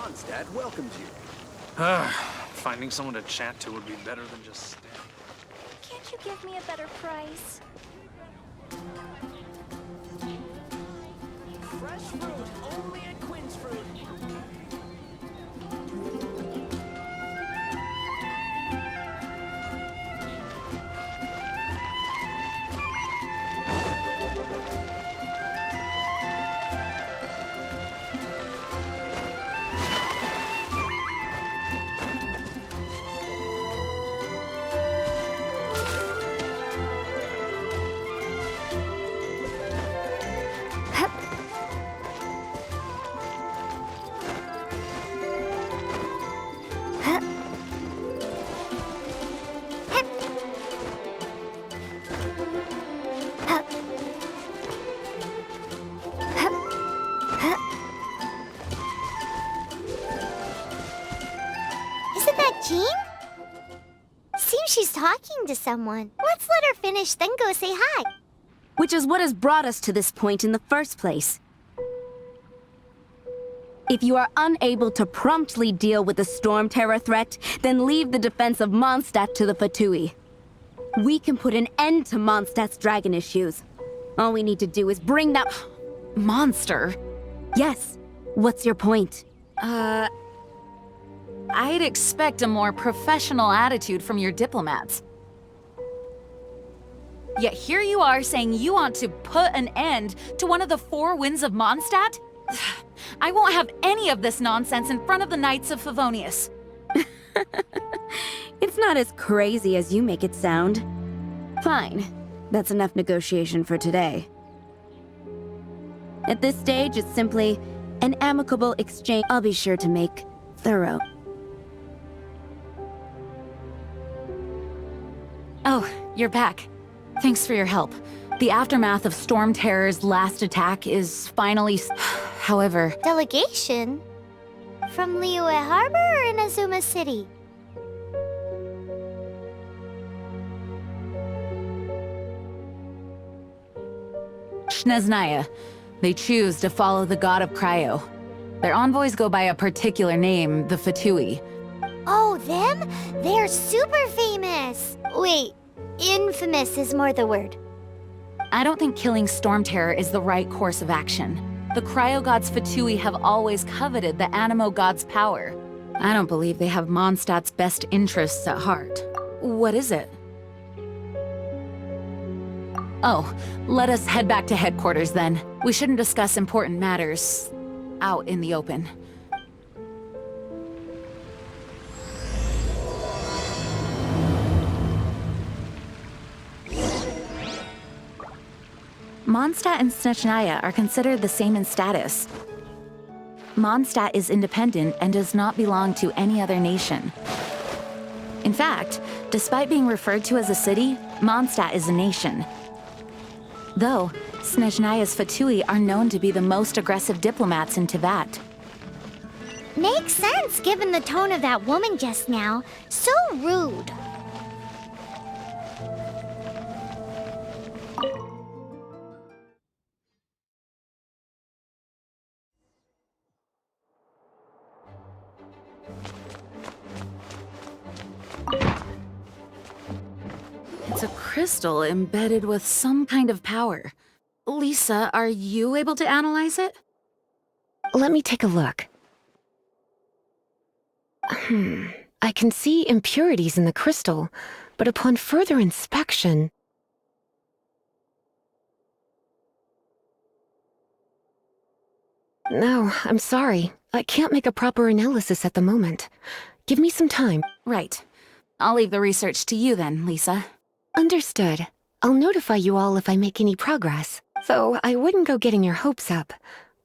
Mondstadt welcomes you. Finding someone to chat to would be better than just stand. Can't you give me a better price? Fresh fruit, only at Quinn's Fruit. Isn't that Jean? Seems she's talking to someone. Let's let her finish, then go say hi. Which is what has brought us to this point in the first place. If you are unable to promptly deal with the Storm Terror threat, then leave the defense of Mondstadt to the Fatui. We can put an end to Mondstadt's dragon issues. All we need to do is bring that... Monster? Yes. What's your point? I'd expect a more professional attitude from your diplomats. Yet here you are saying you want to put an end to one of the four winds of Mondstadt? I won't have any of this nonsense in front of the Knights of Favonius. It's not as crazy as you make it sound. Fine. That's enough negotiation for today. At this stage, it's simply an amicable exchange I'll be sure to make thorough. Oh, you're back. Thanks for your help. The aftermath of Storm Terror's last attack is finally... However... Delegation? From Liyue Harbor or Inazuma City? Snezhnaya. They choose to follow the god of Cryo. Their envoys go by a particular name, the Fatui. Oh, them? They're super famous! Wait, infamous is more the word. I don't think killing Storm Terror is the right course of action. The Cryo God's Fatui have always coveted the Animo God's power. I don't believe they have Mondstadt's best interests at heart. What is it? Oh, let us head back to headquarters then. We shouldn't discuss important matters out in the open. Mondstadt and Snezhnaya are considered the same in status. Mondstadt is independent and does not belong to any other nation. In fact, despite being referred to as a city, Mondstadt is a nation. Though, Snezhnaya's Fatui are known to be the most aggressive diplomats in Teyvat. Makes sense given the tone of that woman just now. So rude. It's a crystal embedded with some kind of power. Lisa, are you able to analyze it? Let me take a look. I can see impurities in the crystal, but upon further inspection... No, I'm sorry. I can't make a proper analysis at the moment. Give me some time. Right. I'll leave the research to you then, Lisa. Understood. I'll notify you all if I make any progress. Though I wouldn't go getting your hopes up.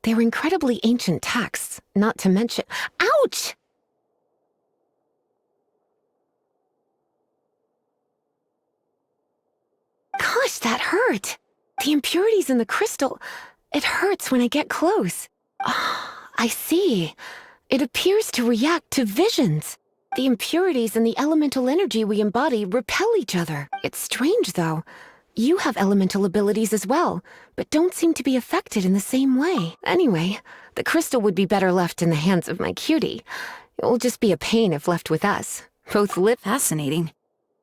They're incredibly ancient texts, not to mention— Ouch! Gosh, that hurt! The impurities in the crystal— it hurts when I get close. Ah, I see. It appears to react to visions. The impurities and the elemental energy we embody repel each other. It's strange, though. You have elemental abilities as well, but don't seem to be affected in the same way. Anyway, the crystal would be better left in the hands of my cutie. It will just be a pain if left with us. Both live. Fascinating.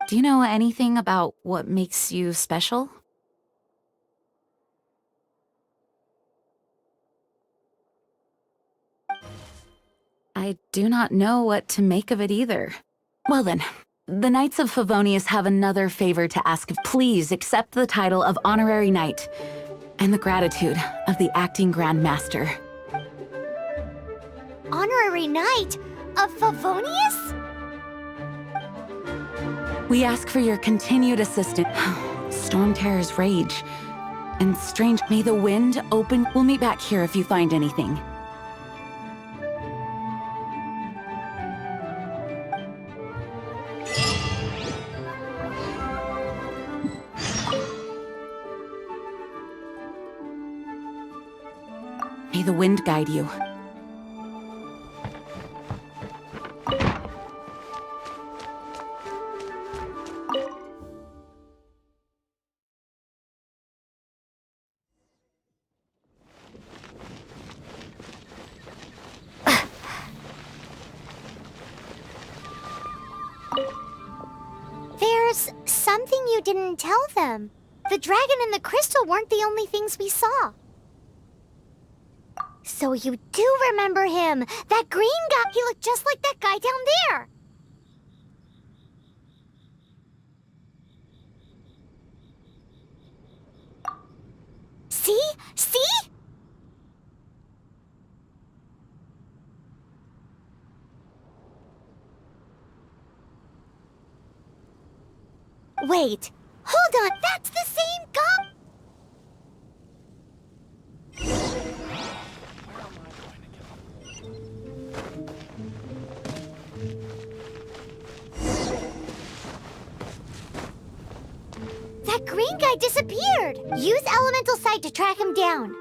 Do you know anything about what makes you special? I do not know what to make of it either. Well then, the Knights of Favonius have another favor to ask. Please accept the title of Honorary Knight and the gratitude of the Acting Grand Master. Honorary Knight of Favonius? We ask for your continued assistance. Storm Terror's rage. And strange, may the wind open. We'll meet back here if you find anything. May the wind guide you. There's something you didn't tell them. The dragon and the crystal weren't the only things we saw. So you do remember him! That green guy! He looked just like that guy down there! See? See? Wait, hold on, that's the same guy! That green guy disappeared! Use Elemental Sight to track him down.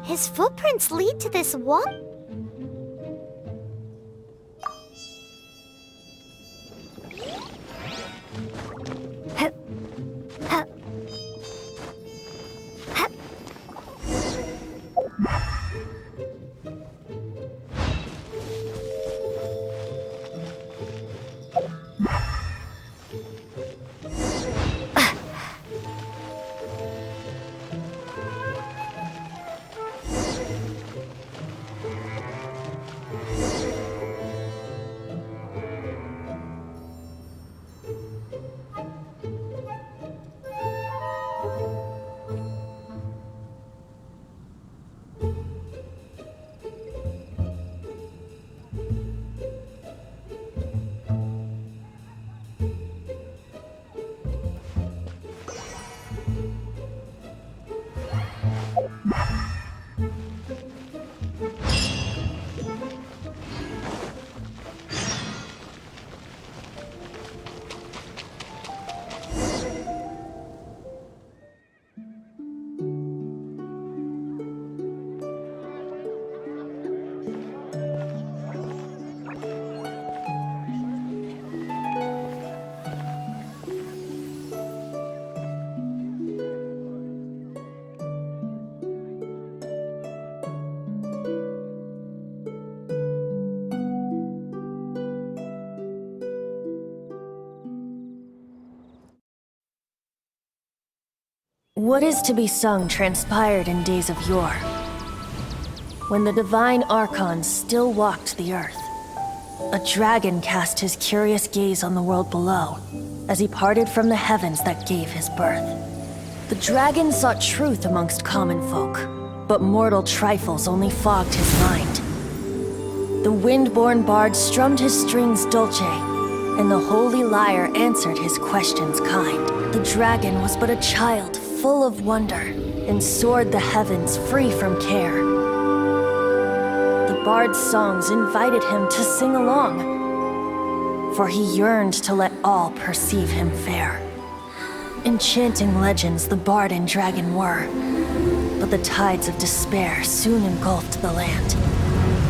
His footprints lead to this wall. What is to be sung transpired in days of yore, when the divine archons still walked the earth. A dragon cast his curious gaze on the world below, as he parted from the heavens that gave his birth. The dragon sought truth amongst common folk, but mortal trifles only fogged his mind. The wind-born bard strummed his strings dulce, and the holy lyre answered his questions kind. The dragon was but a child full of wonder, and soared the heavens free from care. The bard's songs invited him to sing along, for he yearned to let all perceive him fair. Enchanting legends the bard and dragon were, but the tides of despair soon engulfed the land.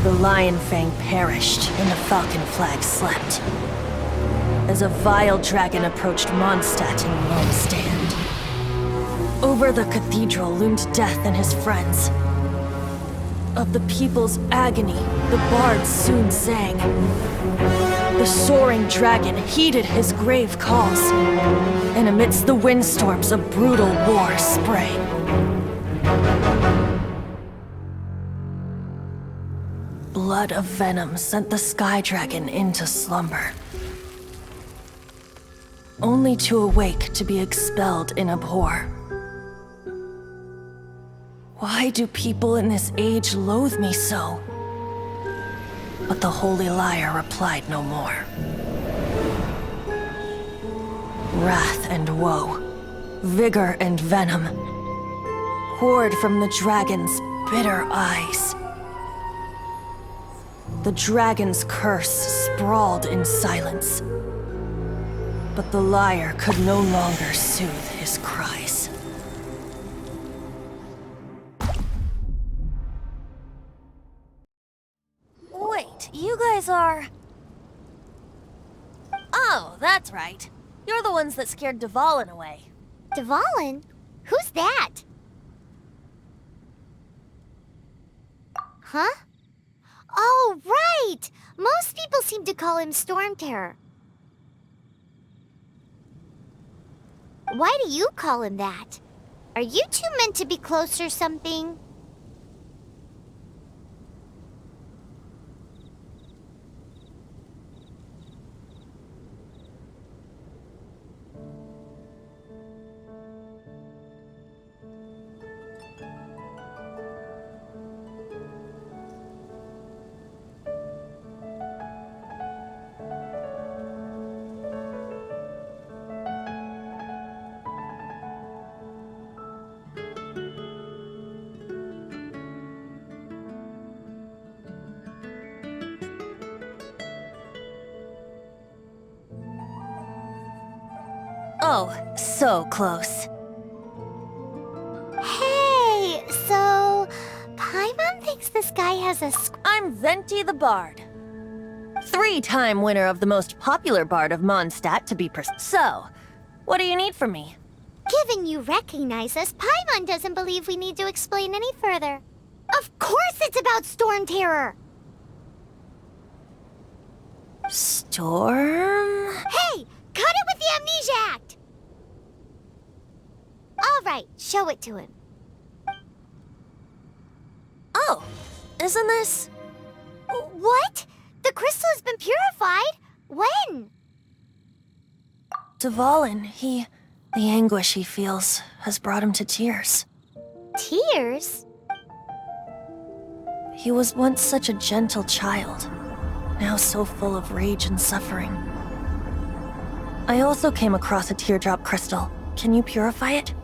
The lion fang perished, and the falcon flag slept, as a vile dragon approached Mondstadt in lone stand. Over the cathedral loomed death and his friends. Of the people's agony, the bard soon sang. The soaring dragon heeded his grave calls, and amidst the windstorms a brutal war sprang. Blood of venom sent the sky dragon into slumber, only to awake to be expelled in abhor. Why do people in this age loathe me so? But the holy lyre replied no more. Wrath and woe, vigor and venom, poured from the dragon's bitter eyes. The dragon's curse sprawled in silence, but the lyre could no longer soothe his cries. Wait, you guys are... Oh, that's right. You're the ones that scared Dvalin away. Dvalin? Who's that? Huh? Oh, right! Most people seem to call him Storm Terror. Why do you call him that? Are you two meant to be close or something? Oh, so close. Hey, so... Paimon thinks this guy has a I'm Venti the Bard. 3-time winner of the most popular bard of Mondstadt, to be precise. So, what do you need from me? Given you recognize us, Paimon doesn't believe we need to explain any further. Of course it's about Storm Terror! Storm? Hey! Cut it with the Amnesia Act! Alright, show it to him. Oh, isn't this... What? The crystal has been purified? When? Dvalin, the anguish he feels has brought him to tears. Tears? He was once such a gentle child, now so full of rage and suffering. I also came across a teardrop crystal. Can you purify it?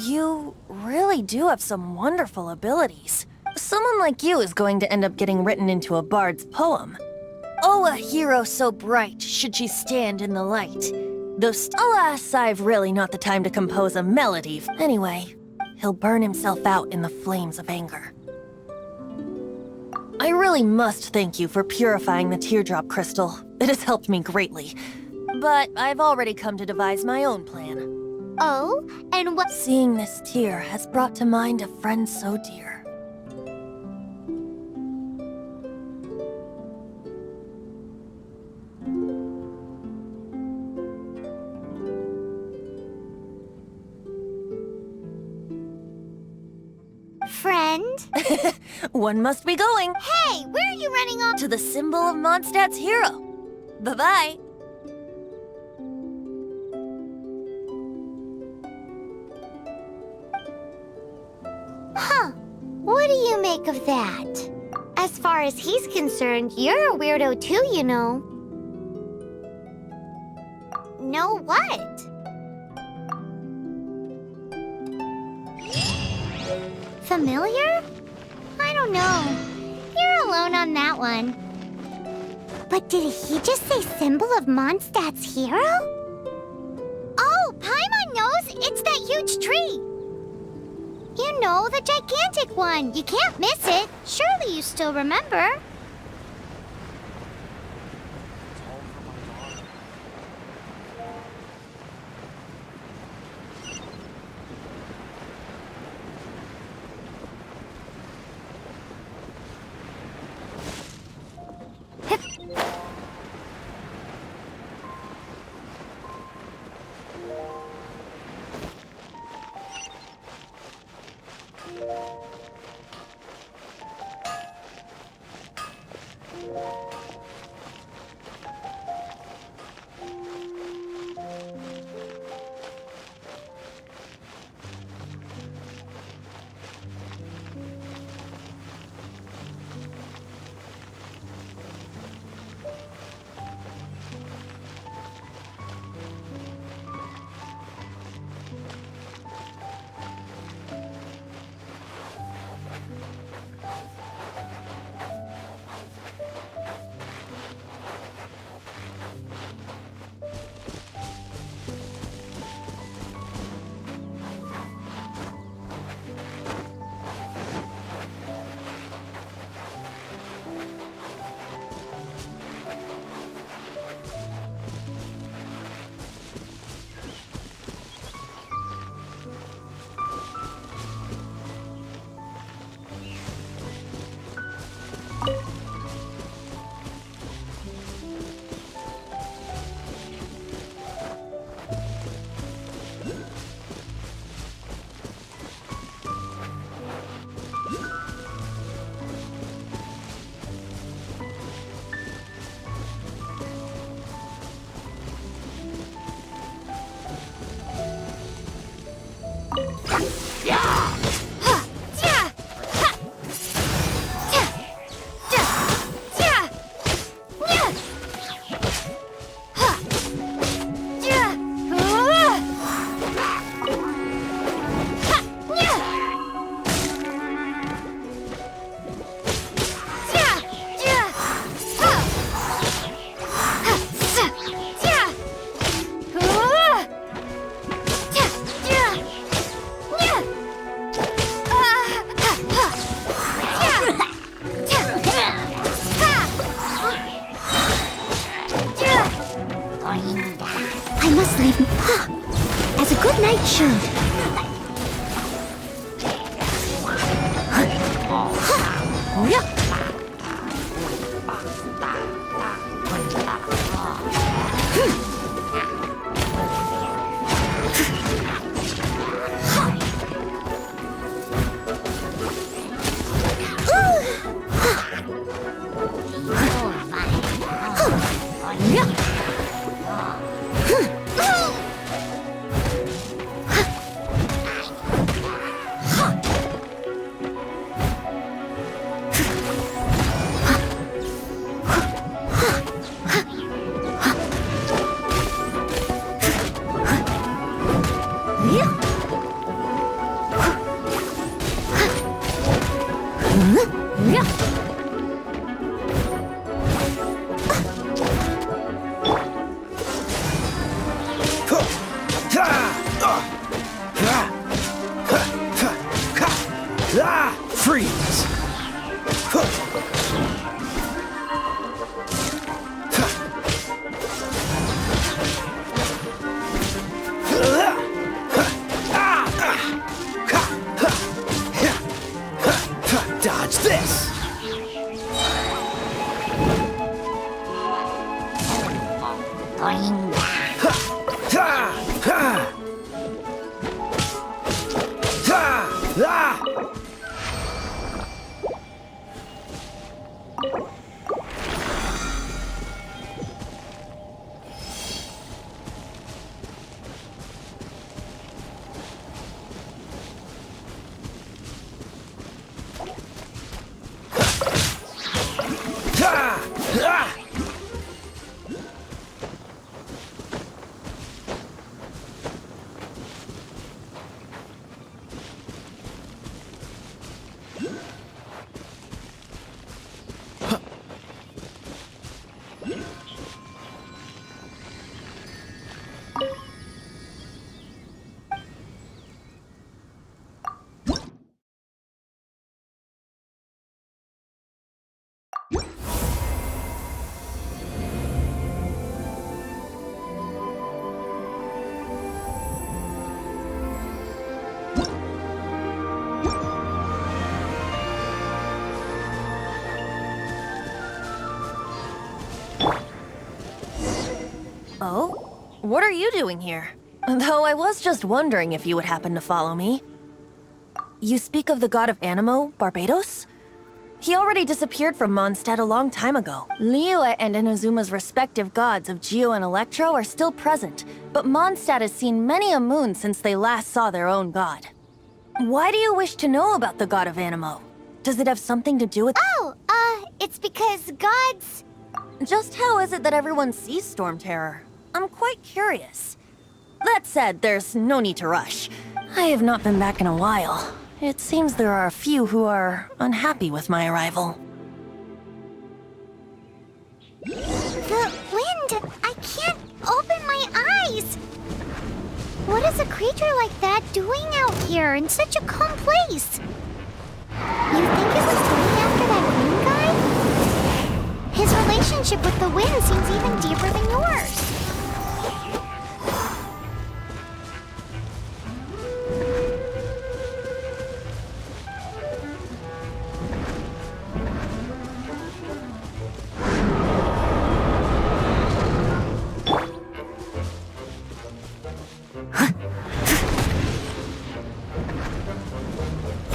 You really do have some wonderful abilities. Someone like you is going to end up getting written into a bard's poem. Oh, a hero so bright, should she stand in the light. Though alas, I've really not the time to compose a melody. Anyway, he'll burn himself out in the flames of anger. I really must thank you for purifying the teardrop crystal. It has helped me greatly. But I've already come to devise my own plan. Oh? And what? Seeing this tear has brought to mind a friend so dear. Friend? One must be going Hey, where are you running off? to the symbol of Mondstadt's hero. Bye-bye. Huh. What do you make of that? As far as he's concerned, you're a weirdo too, you know. Know what? Familiar? I don't know. You're alone on that one. But did he just say symbol of Mondstadt's hero? Oh, Paimon knows! It's that huge tree! You know, the gigantic one. You can't miss it. Surely you still remember. I must leave as a good night should. Freeze! What are you doing here? Though I was just wondering if you would happen to follow me. You speak of the god of Animo, Barbados? He already disappeared from Mondstadt a long time ago. Liyue and Inazuma's respective gods of Geo and Electro are still present, but Mondstadt has seen many a moon since they last saw their own god. Why do you wish to know about the god of Animo? Does it have something to do with— Oh, it's because gods... Just how is it that everyone sees Storm Terror? I'm quite curious. That said, there's no need to rush. I have not been back in a while. It seems there are a few who are unhappy with my arrival. The wind! I can't open my eyes! What is a creature like that doing out here in such a calm place? You think it was going after that green guy? His relationship with the wind seems even deeper than yours.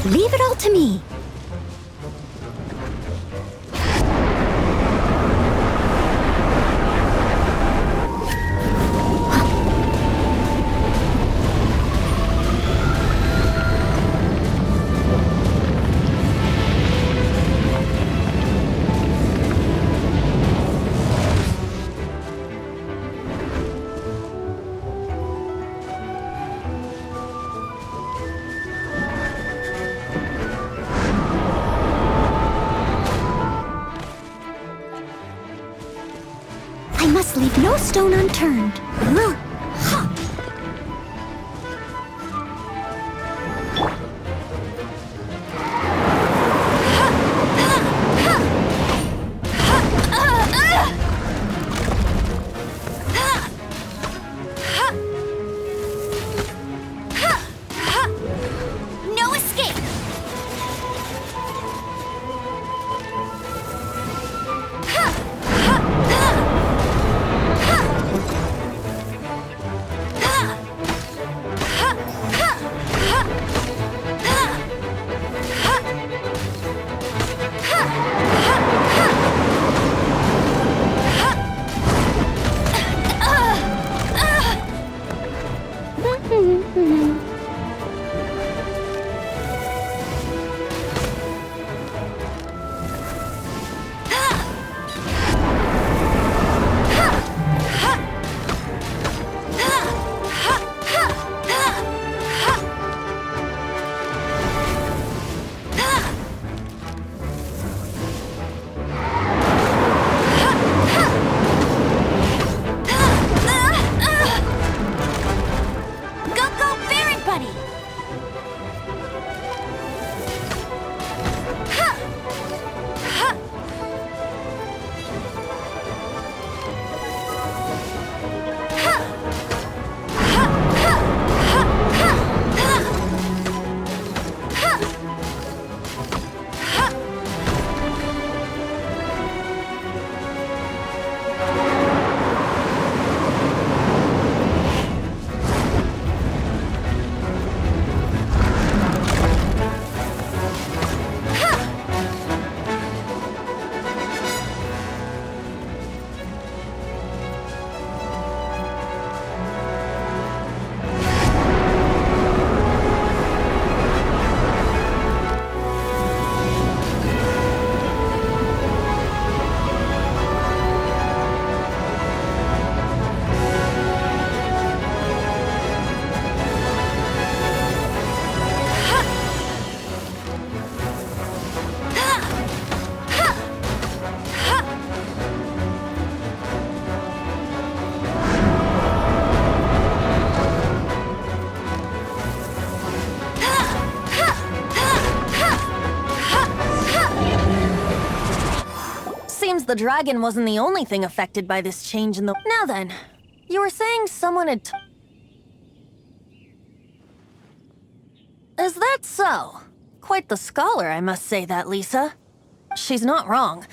Leave it all to me. I must leave no stone unturned. No escape! The dragon wasn't the only thing affected by this change in the— Now then, you were saying someone had— Is that so? Quite the scholar, I must say that, Lisa. She's not wrong.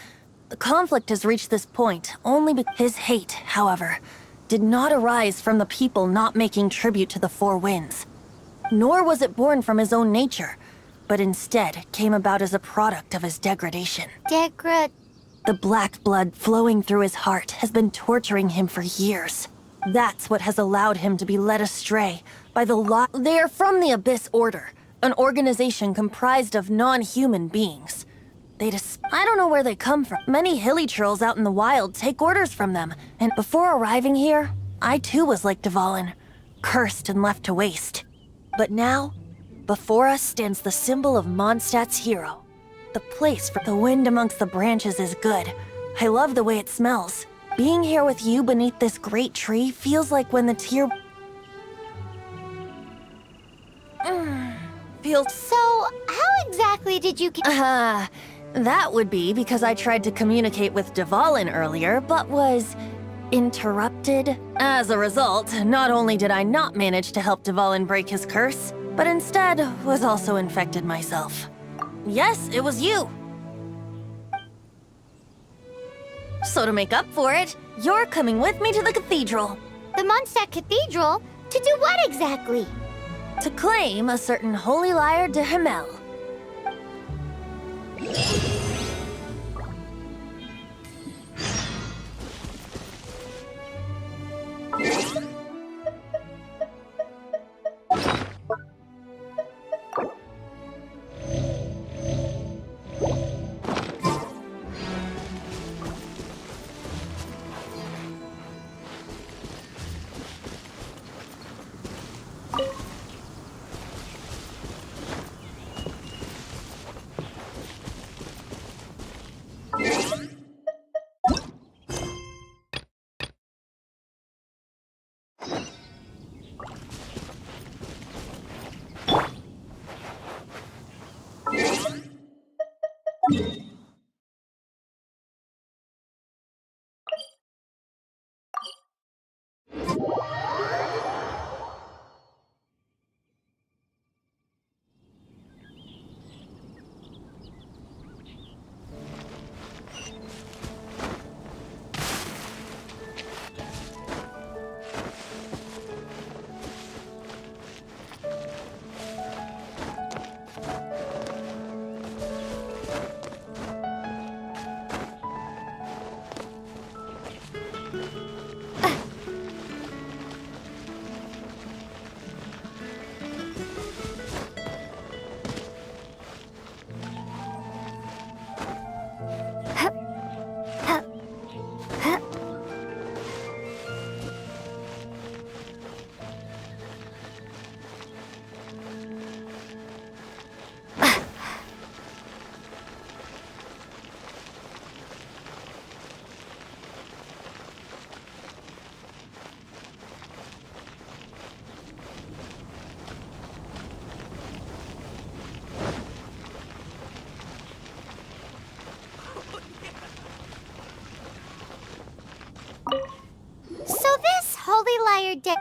The conflict has reached this point only because his hate, however, did not arise from the people not making tribute to the Four Winds. Nor was it born from his own nature, but instead came about as a product of his degradation. The black blood flowing through his heart has been torturing him for years. That's what has allowed him to be led astray by the law. They are from the Abyss Order, an organization comprised of non-human beings. I don't know where they come from. Many hilly trolls out in the wild take orders from them, and before arriving here, I too was like Dvalin, cursed and left to waste. But now, before us stands the symbol of Mondstadt's hero. The place for the wind amongst the branches is good. I love the way it smells. Being here with you beneath this great tree feels like when the tear... feels... So, how exactly did you get... That would be because I tried to communicate with Dvalin earlier, but was... interrupted. As a result, not only did I not manage to help Dvalin break his curse, but instead was also infected myself. Yes, it was you. So to make up for it, you're coming with me to the cathedral. The Mondstadt Cathedral? To do what exactly? To claim a certain holy lyre de Himmel.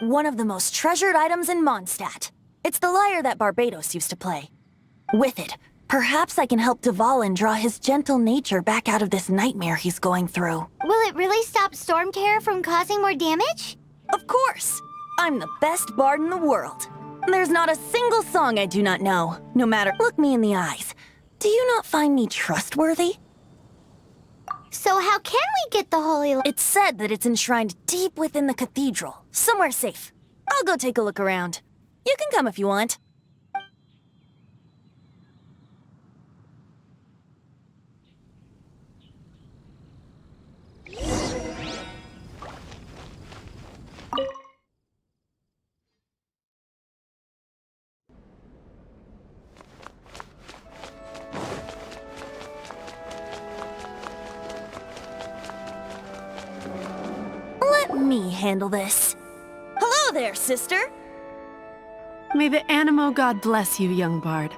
One of the most treasured items in Mondstadt. It's the lyre that Barbados used to play. With it, perhaps I can help Dvalin draw his gentle nature back out of this nightmare he's going through. Will it really stop Storm Terror from causing more damage? Of course! I'm the best bard in the world. There's not a single song I do not know, no matter... Look me in the eyes. Do you not find me trustworthy? So how can we get the holy... It's said that it's enshrined deep within the cathedral, somewhere safe. I'll go take a look around. You can come if you want. Let me handle this. Hello there, sister! May the Animo God bless you, young bard.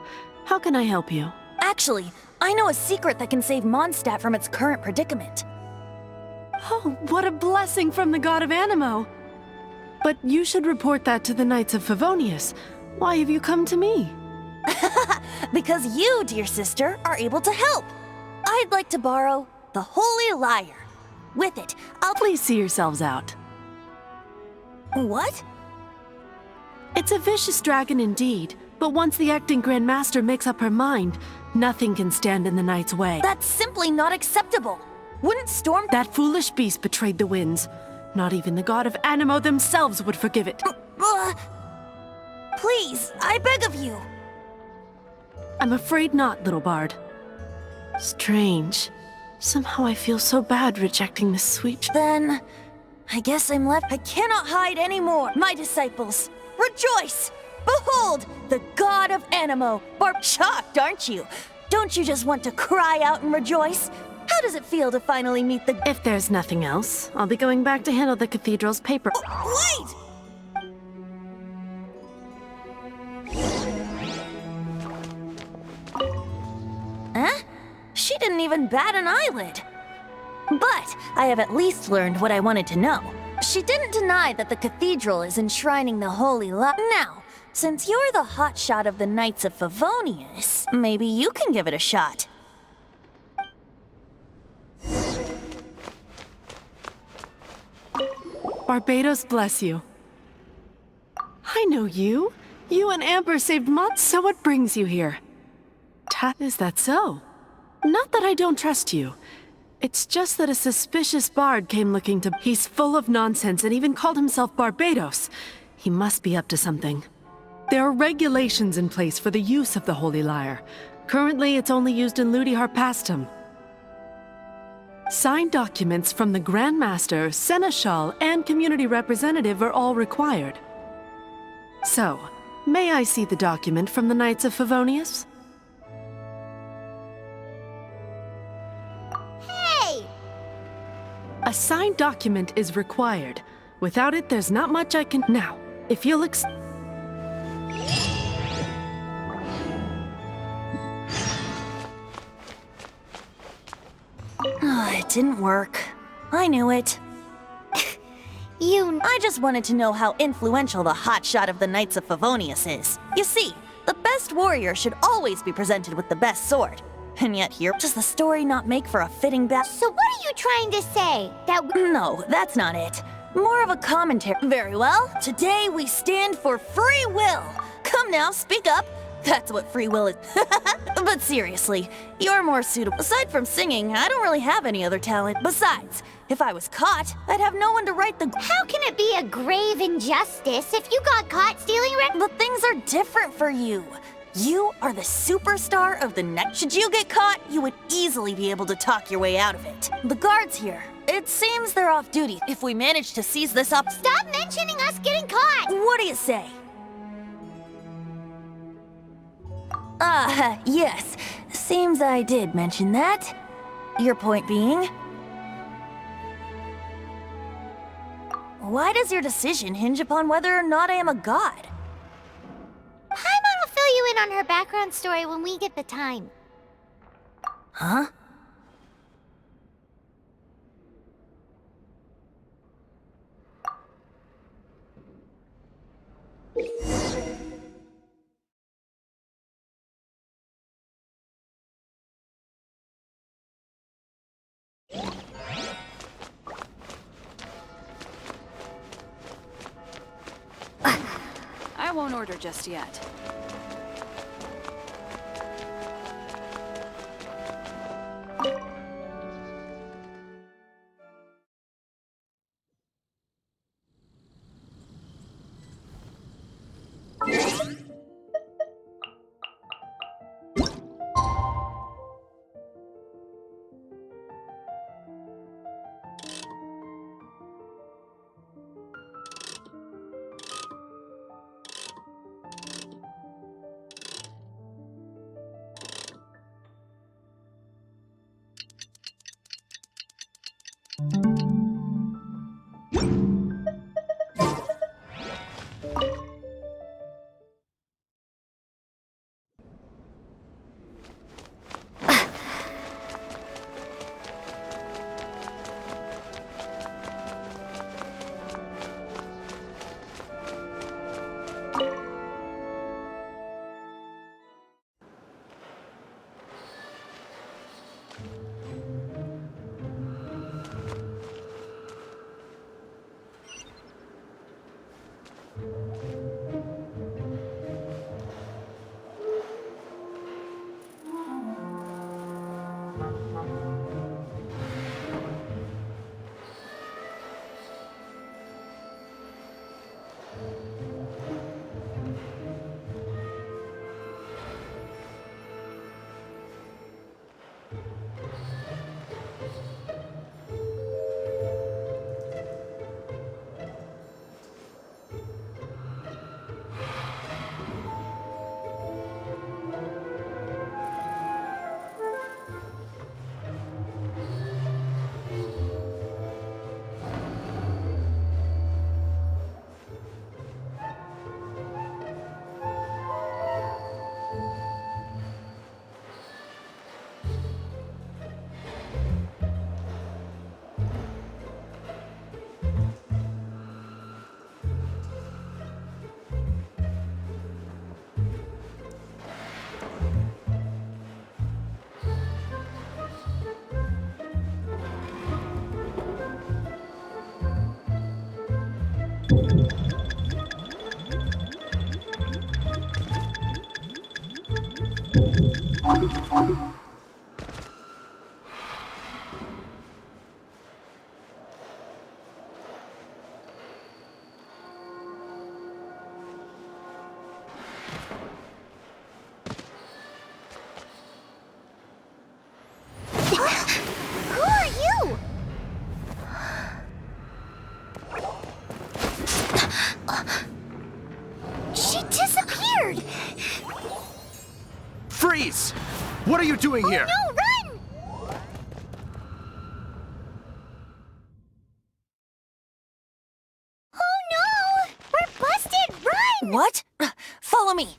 How can I help you? Actually, I know a secret that can save Mondstadt from its current predicament. Oh, what a blessing from the god of Animo! But you should report that to the Knights of Favonius. Why have you come to me? Because you, dear sister, are able to help. I'd like to borrow the Holy Lyre. With it, I'll... Please see yourselves out. What? It's a vicious dragon indeed, but once the acting Grand Master makes up her mind, nothing can stand in the Knight's way. That's simply not acceptable. Wouldn't Storm... That foolish beast betrayed the winds. Not even the god of Animo themselves would forgive it. Please, I beg of you. I'm afraid not, little bard. Strange. Somehow I feel so bad rejecting this sweet... Then, I guess I'm left. I cannot hide anymore. My disciples, rejoice! Behold, the god of Animo. Shocked, aren't you? Don't you just want to cry out and rejoice? How does it feel to finally meet the... If there's nothing else, I'll be going back to handle the cathedral's paper. Wait! Huh? She didn't even bat an eyelid. But I have at least learned what I wanted to know. She didn't deny that the cathedral is enshrining the holy light. Now, since you're the hotshot of the Knights of Favonius, maybe you can give it a shot. Barbados bless you. I know you. You and Amber saved months, so what brings you here? Is that so? Not that I don't trust you. It's just that a suspicious bard came looking to... He's full of nonsense and even called himself Barbados. He must be up to something. There are regulations in place for the use of the Holy Lyre. Currently, it's only used in Ludi Harpastum. Signed documents from the Grand Master, Seneschal, and Community Representative are all required. So, may I see the document from the Knights of Favonius? Hey! A signed document is required. Without it, there's not much I can... Now, if you'll It didn't work. I knew it. I just wanted to know how influential the hotshot of the Knights of Favonius is. You see, the best warrior should always be presented with the best sword. And yet here, does the story not make for a fitting So what are you trying to say? No, that's not it. More of a commentary. Very well. Today we stand for free will. Come now, speak up. That's what free will is. But seriously, you're more suitable. Aside from singing, I don't really have any other talent. Besides, if I was caught, I'd have no one to write the... How can it be a grave injustice if you got caught stealing But things are different for you. You are the superstar of the next. Should you get caught, you would easily be able to talk your way out of it. The guards here, it seems they're off duty. If we manage to seize this up... Stop mentioning us getting caught! What do you say? Yes. Seems I did mention that. Your point being? Why does your decision hinge upon whether or not I am a god? Paimon will fill you in on her background story when we get the time. Huh? I won't order just yet. Who are you? She disappeared! Freeze! What are you doing here? No, run! Oh no! We're busted! Run! What? Follow me.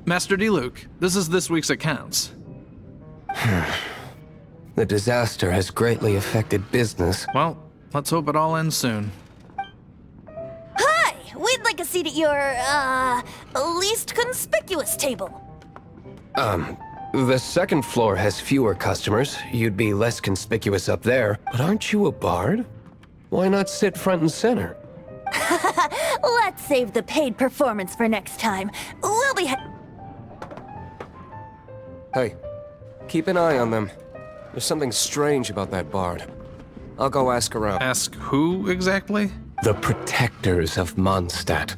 Master D. Luke, this is this week's accounts. The disaster has greatly affected business. Well, let's hope it all ends soon. Hi! We'd like a seat at your, least conspicuous table. The second floor has fewer customers. You'd be less conspicuous up there. But aren't you a bard? Why not sit front and center? Let's save the paid performance for next time. We'll be Hey, keep an eye on them. There's something strange about that bard. I'll go ask around. Ask who exactly? The protectors of Mondstadt.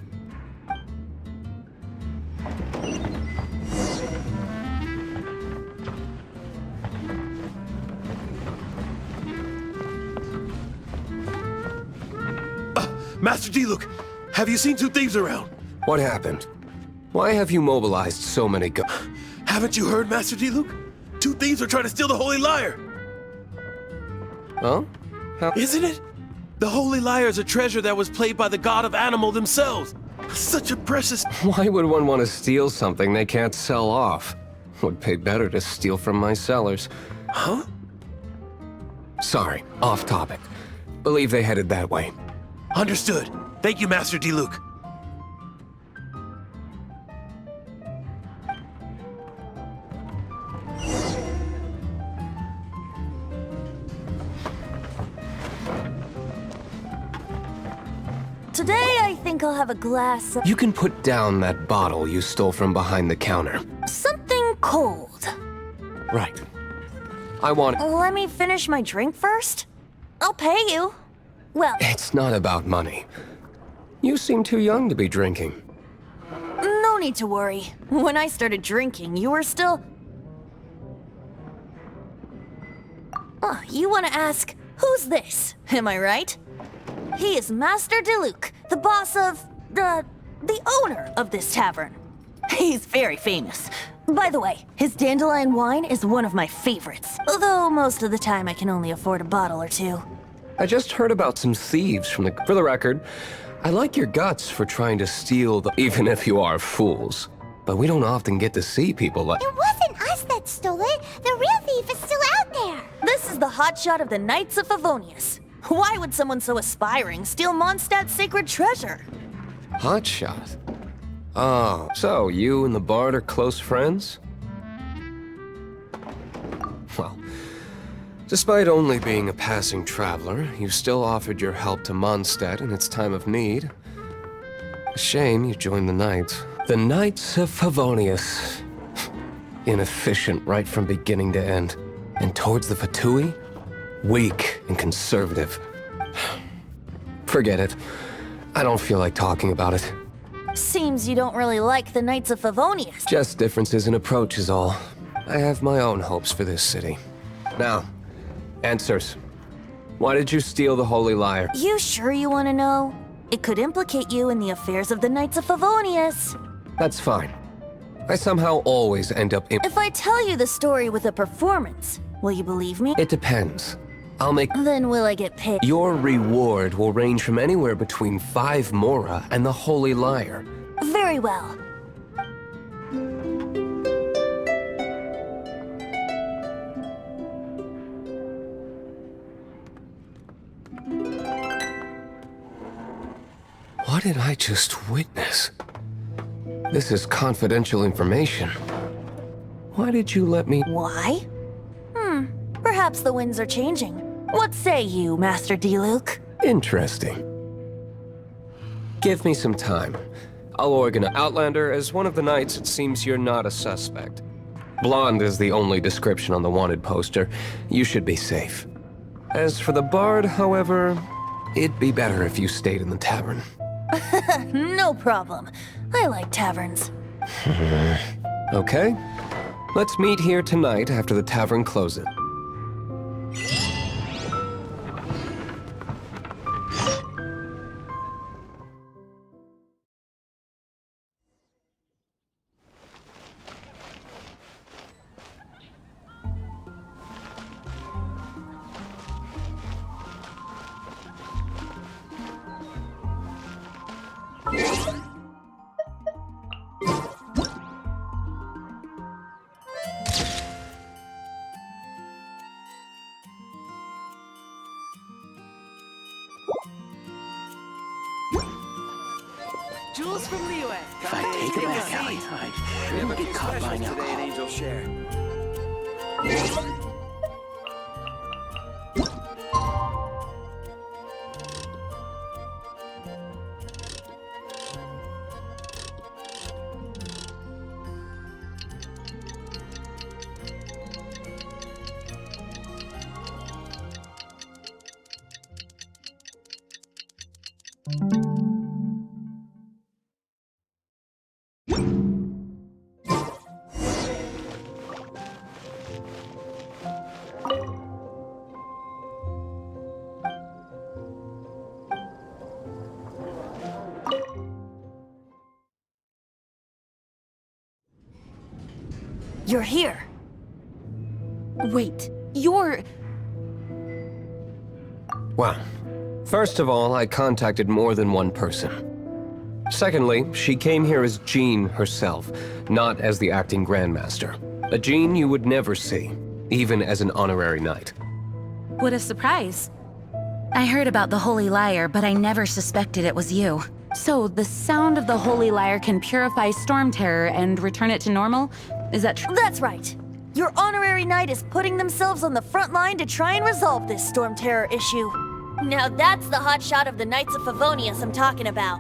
Master D-Luke, have you seen two thieves around? What happened? Why have you mobilized so many Haven't you heard, Master D-Luke? Two thieves are trying to steal the Holy Lyre. Huh? How? Isn't it? The Holy Lyre is a treasure that was played by the god of animal themselves. Such a precious... Why would one want to steal something they can't sell off? Would pay better to steal from my sellers. Huh? Sorry, off topic. Believe they headed that way. Understood. Thank you, Master D-Luke. Today, I think I'll have a glass of You can put down that bottle you stole from behind the counter. something cold. Right. I want... Let me finish my drink first. I'll pay you. Well, It's not about money. You seem too young to be drinking. no need to worry. When I started drinking, you were still... Oh, you want to ask, who's this? Am I right? He is Master DeLuke, the boss of... the owner of this tavern. He's very famous. By the way, his dandelion wine is one of my favorites. Although most of the time I can only afford a bottle or two. I just heard about some thieves from the... For the record, I like your guts for trying to steal the... Even if you are fools. But we don't often get to see people like... It wasn't us that stole it. The real thief is still out there. This is the hotshot of the Knights of Favonius. Why would someone so aspiring steal Mondstadt's sacred treasure? Hotshot? Oh, so you and the bard are close friends? Well, despite only being a passing traveler, you still offered your help to Mondstadt in its time of need. A shame you joined the Knights. The Knights of Favonius. Inefficient right from beginning to end. And towards the Fatui? Weak and conservative. Forget it. I don't feel like talking about it. Seems you don't really like the Knights of Favonius. Just differences in approach is all. I have my own hopes for this city. Now, answers. Why did you steal the Holy Lyre? You sure you want to know? It could implicate you in the affairs of the Knights of Favonius. That's fine. I somehow always end up in— If I tell you the story with a performance, will you believe me? It depends. I'll make— Then will I get paid? Your reward will range from anywhere between 5 Mora and the Holy Lyre. Very well. What did I just witness? This is confidential information. Why did you let me— Why? Perhaps the winds are changing. What say you, Master D-Luke? Interesting. Give me some time. I'll organize— Outlander, as one of the knights, it seems you're not a suspect. Blonde is the only description on the wanted poster. You should be safe. As for the bard, however, it'd be better if you stayed in the tavern. No problem. I like taverns. Okay. Let's meet here tonight after the tavern closes. Jules from Liyue. If I take it back, Allie, I shouldn't get caught buying alcohol. Angel share. You're here. Wait, you're... Well, first of all, I contacted more than one person. Secondly, she came here as Jean herself, not as the acting Grandmaster. A Jean you would never see, even as an honorary knight. What a surprise. I heard about the Holy Lyre, but I never suspected it was you. So, the sound of the Holy Lyre can purify Storm Terror and return it to normal? Is that true? That's right. Your honorary knight is putting themselves on the front line to try and resolve this Storm Terror issue. Now that's the hotshot of the Knights of Favonius I'm talking about.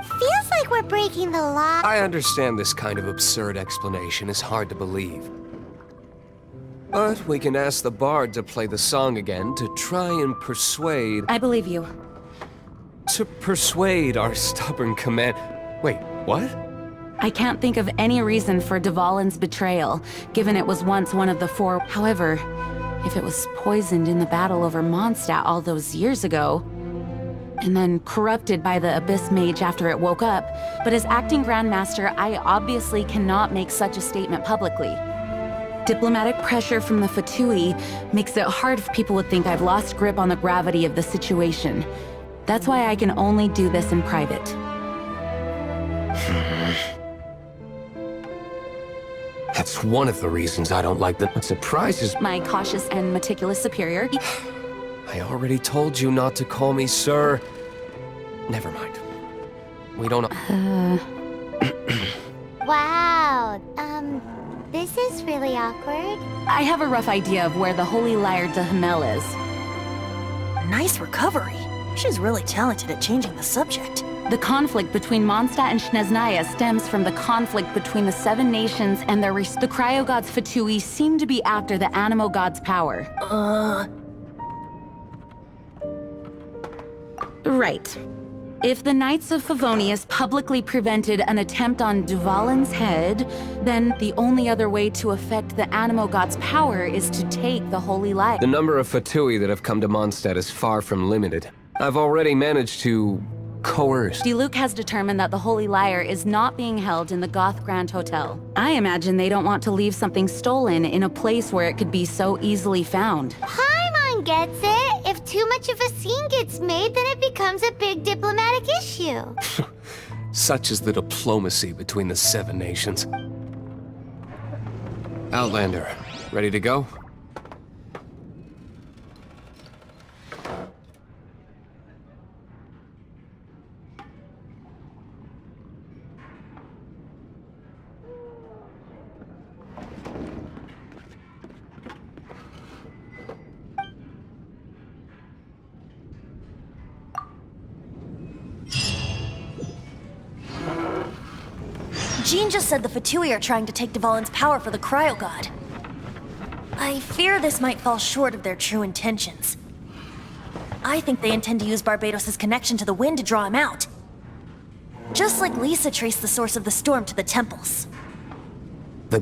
Feels like we're breaking the law. I understand this kind of absurd explanation is hard to believe. But we can ask the bard to play the song again to try and persuade— I believe you. To persuade our stubborn command— Wait, what? I can't think of any reason for Dvalin's betrayal, given it was once one of the 4. However, if it was poisoned in the battle over Mondstadt all those years ago, and then corrupted by the Abyss Mage after it woke up, but as acting Grandmaster, I obviously cannot make such a statement publicly. Diplomatic pressure from the Fatui makes it hard if people would think I've lost grip on the gravity of the situation. That's why I can only do this in private. That's one of the reasons I don't like them. What surprises— My cautious and meticulous superior. I already told you not to call me sir. Never mind. We don't— Wow, this is really awkward. I have a rough idea of where the Holy Lyre de Hamel is. Nice recovery. She's really talented at changing the subject. The conflict between Mondstadt and Snezhnaya stems from the conflict between the 7 nations and their the cryogods Fatui seem to be after the Animo god's power. Right. If the Knights of Favonius publicly prevented an attempt on Duvalin's head, then the only other way to affect the Animo God's power is to take the Holy Light. The number of Fatui that have come to Mondstadt is far from limited. I've already managed to coerce. Diluc has determined that the Holy Lyre is not being held in the Goth Grand Hotel. I imagine they don't want to leave something stolen in a place where it could be so easily found. Paimon gets it. If too much of a scene gets made, then it becomes a big diplomatic issue. Such is the diplomacy between the 7 nations. Outlander, ready to go? Jean just said the Fatui are trying to take Duvalin's power for the Cryo God. I fear this might fall short of their true intentions. I think they intend to use Barbados' connection to the wind to draw him out. Just like Lisa traced the source of the storm to the temples. The